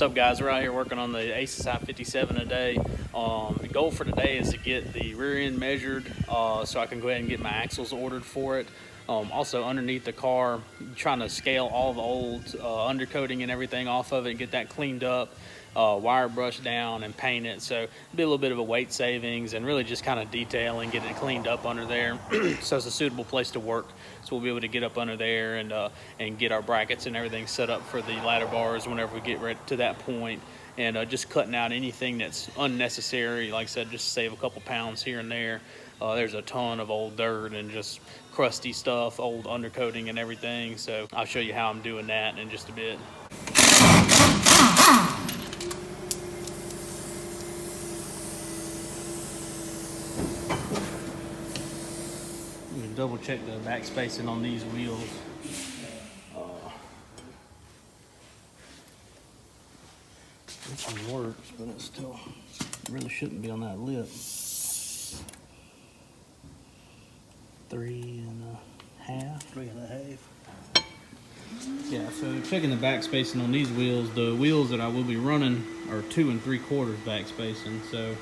What's up, guys? We're out here working on the Asus i57 today. The goal for today is to get the rear end measured so I can go ahead and get my axles ordered for it. Also underneath the car, trying to scale all the old undercoating and everything off of it and get that cleaned up, wire brushed down and paint it. So it'll be a little bit of a weight savings and really just kind of detailing, getting it cleaned up under there. So it's a suitable place to work. So we'll be able to get up under there and get our brackets and everything set up for the ladder bars whenever we get right to that point. And just cutting out anything that's unnecessary. Like I said, just save a couple pounds here and there. There's a ton of old dirt and just crusty stuff, old undercoating and everything. So I'll show you how I'm doing that in just a bit. I'm gonna double check the back spacing on these wheels. This one works, but it still really shouldn't be on that lip. 3.5. 3.5. Yeah, so checking the back spacing on these wheels, the wheels that I will be running are 2 3/4 back spacing. So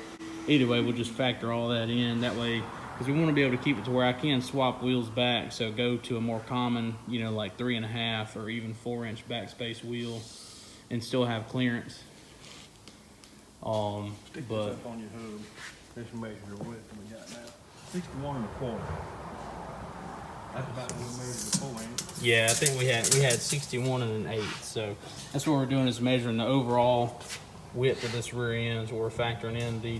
either way, we'll just factor all that in. That way, because we want to be able to keep it to where I can swap wheels back. So go to a more common, you know, like 3.5 or even 4-inch backspace wheel and still have clearance. Stick But this up on your hub. Just measure the width that we got now. 61 1/4. That's about what we measured before, ain't it? yeah, I think we had 61 1/8. So that's what we're doing, is measuring the overall width of this rear end. So we're factoring in the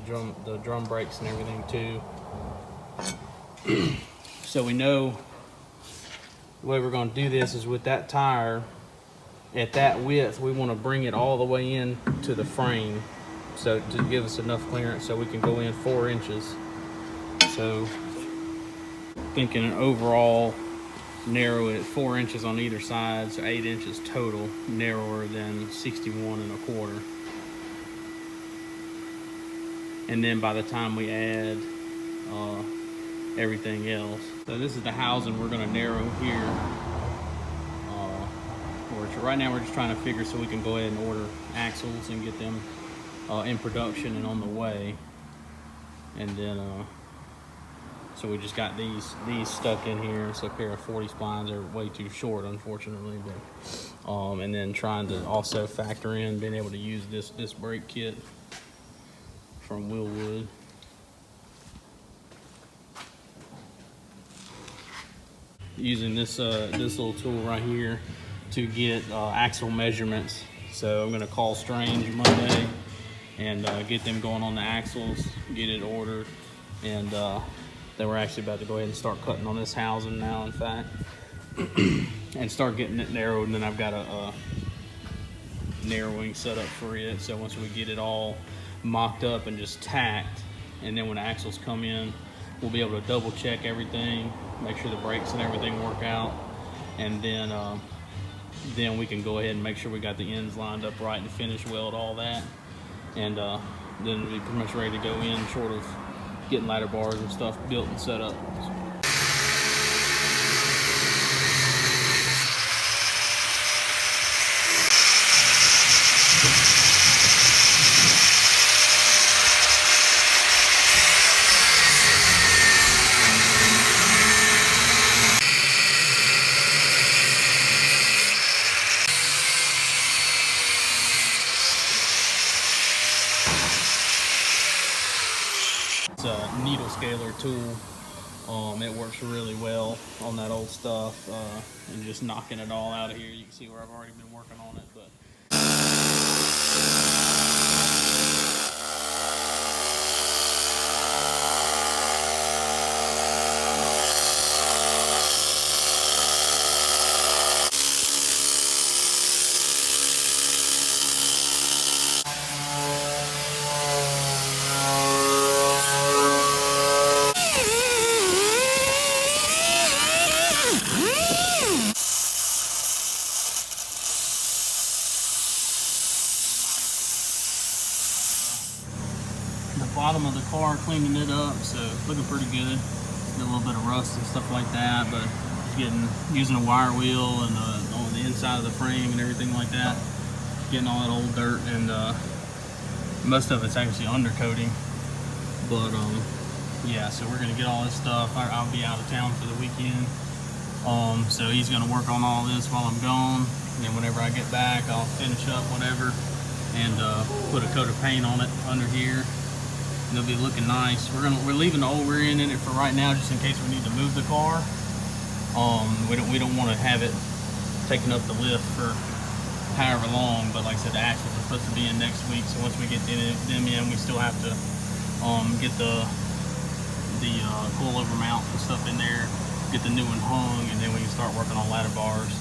drum brakes and everything too. So we know the way we're going to do this is with that tire at that width, we want to bring it all the way in to the frame, so to give us enough clearance so we can go in 4 inches. So thinking an overall narrow it 4 inches on either side, so 8 inches total, narrower than 61 1/4. And then by the time we add everything else, so this is the housing we're going to narrow here. Right now we're just trying to figure so we can go ahead and order axles and get them in production and on the way. And then so we just got these stuck in here. It's a pair of 40 splines. They're way too short, unfortunately, but and then trying to also factor in being able to use this brake kit from Willwood. Using this little tool right here to get axle measurements. So I'm gonna call Strange Monday and get them going on the axles, get it ordered, and then we're actually about to go ahead and start cutting on this housing now, in fact, and start getting it narrowed. And then I've got a narrowing set up for it. So once we get it all mocked up and just tacked, and then when the axles come in, we'll be able to double check everything, make sure the brakes and everything work out, and then we can go ahead and make sure we got the ends lined up right and finish weld all that, and then we'll be pretty much ready to go in, short of getting ladder bars and stuff built and set up. It's a needle scaler tool. It works really well on that old stuff, and just knocking it all out of here. You can see where I've already been working on it, but the bottom of the car, cleaning it up, so looking pretty good. Got a little bit of rust and stuff like that, but using a wire wheel and on the inside of the frame and everything like that. getting all that old dirt, and most of it's actually undercoating. But yeah, so we're gonna get all this stuff. I'll be out of town for the weekend, so he's gonna work on all this while I'm gone, and then whenever I get back, I'll finish up whatever and put a coat of paint on it under here. And it'll be looking nice. We're leaving the old rear end in it for right now, just in case we need to move the car. We don't want to have it taking up the lift for however long. But like I said, the axles are supposed to be in next week. So once we get them in, we still have to get the coilover mount and stuff in there, get the new one hung, and then we can start working on ladder bars.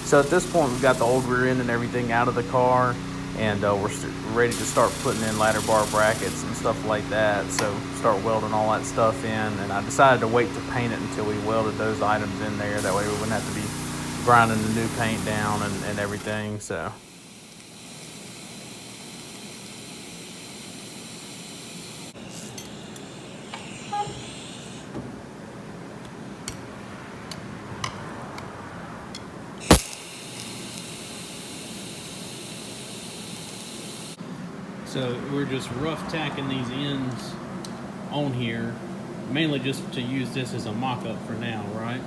So at this point, we've got the old rear end and everything out of the car, and we're ready to start putting in ladder bar brackets and stuff like that. So start welding all that stuff in, and I decided to wait to paint it until we welded those items in there. That way we wouldn't have to be grinding the new paint down and everything. So. So we're just rough tacking these ends on here, mainly just to use this as a mock-up for now, right?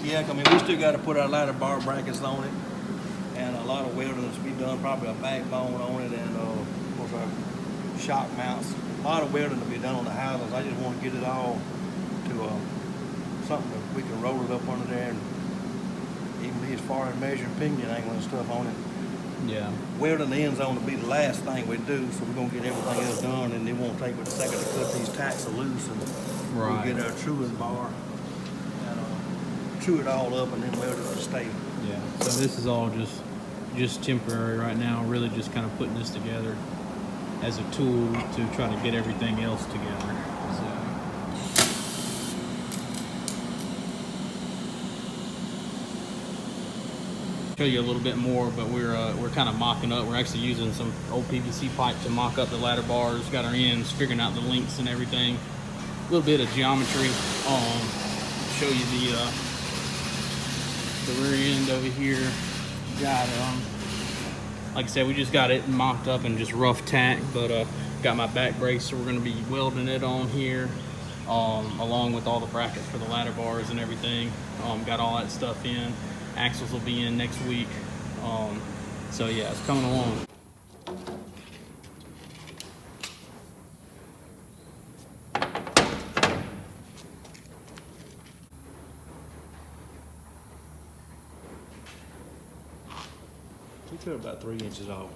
Yeah, I mean, we still got to put our ladder bar brackets on it, and a lot of welding to be done, probably a backbone on it, and of course our shock mounts. A lot of welding to be done on the houses. I just want to get it all to something that we can roll it up under there, and even be as far as measuring pinion angle and stuff on it. Yeah. Welding the end zone will be the last thing we do, so we're gonna get everything else done, and it won't take but a second to cut these tacks loose, and we'll get our truing bar and true it all up, and then weld it to stable. Yeah. So this is all just temporary right now. Really, just kind of putting this together as a tool to try to get everything else together. So. Show you a little bit more, but we're kind of mocking up. We're actually using some old PVC pipe to mock up the ladder bars. Got our ends, figuring out the lengths and everything. A little bit of geometry. Show you the rear end over here. Got like I said, we just got it mocked up and just rough tack, but got my back brace, so we're going to be welding it on here, along with all the brackets for the ladder bars and everything. Got all that stuff in. Axles will be in next week. So yeah, it's coming along. We cut about 3 inches off.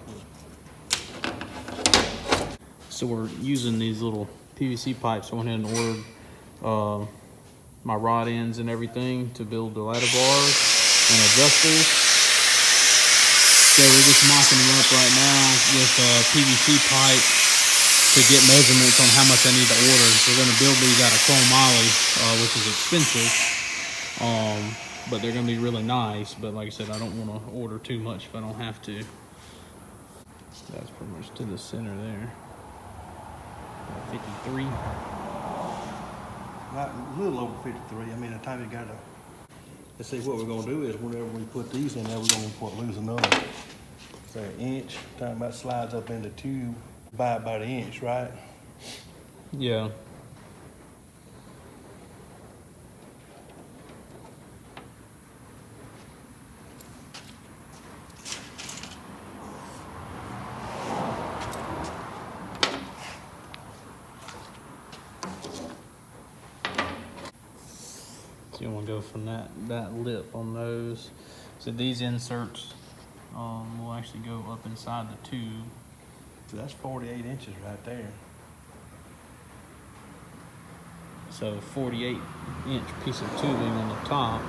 So we're using these little PVC pipes. I went ahead and ordered my rod ends and everything to build the ladder bars and adjusters. So we're just mocking them up right now with PVC pipe to get measurements on how much I need to order. So we're going to build these out of chrome moly, which is expensive, but they're going to be really nice. But like I said, I don't want to order too much if I don't have to. That's pretty much to the center there. 53. Not a little over 53. I mean, the time you got to. Let's see, what we're gonna do is whenever we put these in there, we're gonna lose another, say, an inch. Talking about slides up in the tube by about an inch, right? Yeah. You want to go from that lip on those. So these inserts will actually go up inside the tube. So that's 48 inches right there. So 48-inch piece of tubing on the top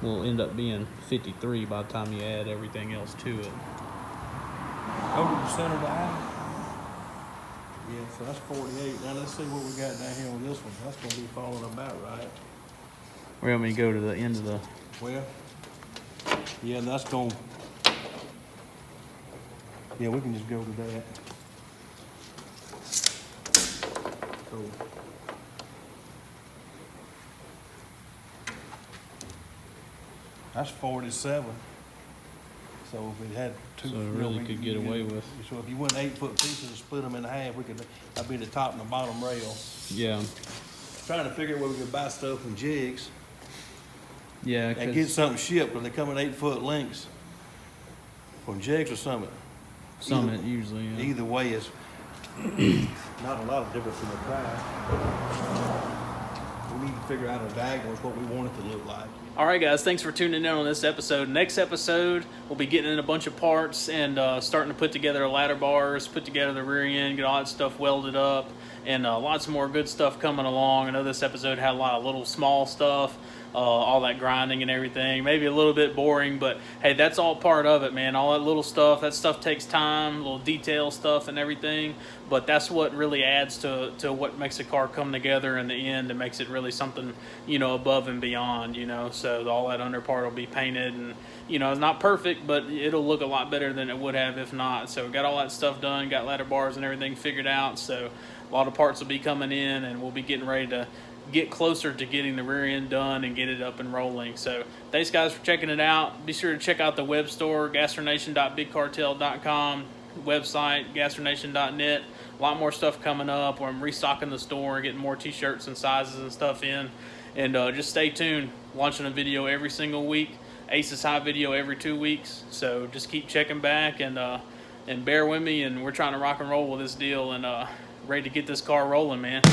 will end up being 53 by the time you add everything else to it. Over the center of the aisle? Yeah, so that's 48. Now let's see what we got down here on this one. That's gonna be falling about right. Where want me to go to the end of the... Well, yeah, that's going... Yeah, we can just go to that. So, That's 47. So if we had two, So it really could get away with. So if you went 8-foot pieces and split them in half, that'd be the top and the bottom rail. Yeah. Trying to figure out where we could buy stuff from jigs Yeah. and get something shipped, because they come in 8-foot lengths from jigs or Summit. Summit usually. Yeah. Either way, it's not a lot of difference in the price. We need to figure out a diagonal what we want it to look like. All right, guys, thanks for tuning in on this episode. Next episode, we'll be getting in a bunch of parts and starting to put together ladder bars, put together the rear end, get all that stuff welded up, and lots more good stuff coming along. I know this episode had a lot of little small stuff, all that grinding and everything. Maybe a little bit boring, but hey, that's all part of it, man. All that little stuff, that stuff takes time, little detail stuff and everything, but that's what really adds to what makes a car come together in the end and makes it really something, you know, above and beyond, you know. So all that under part will be painted, and, you know, it's not perfect, but it'll look a lot better than it would have if not. So we got all that stuff done, got ladder bars and everything figured out, so a lot of parts will be coming in, and we'll be getting ready to get closer to getting the rear end done and get it up and rolling. So thanks, guys, for checking it out. Be sure to check out the web store, gastronation.bigcartel.com, website, gastronation.net. A lot more stuff coming up, where I'm restocking the store, getting more t-shirts and sizes and stuff in. And just stay tuned. Launching a video every single week. Aces High video every 2 weeks. So just keep checking back and bear with me. And we're trying to rock and roll with this deal, and ready to get this car rolling, man.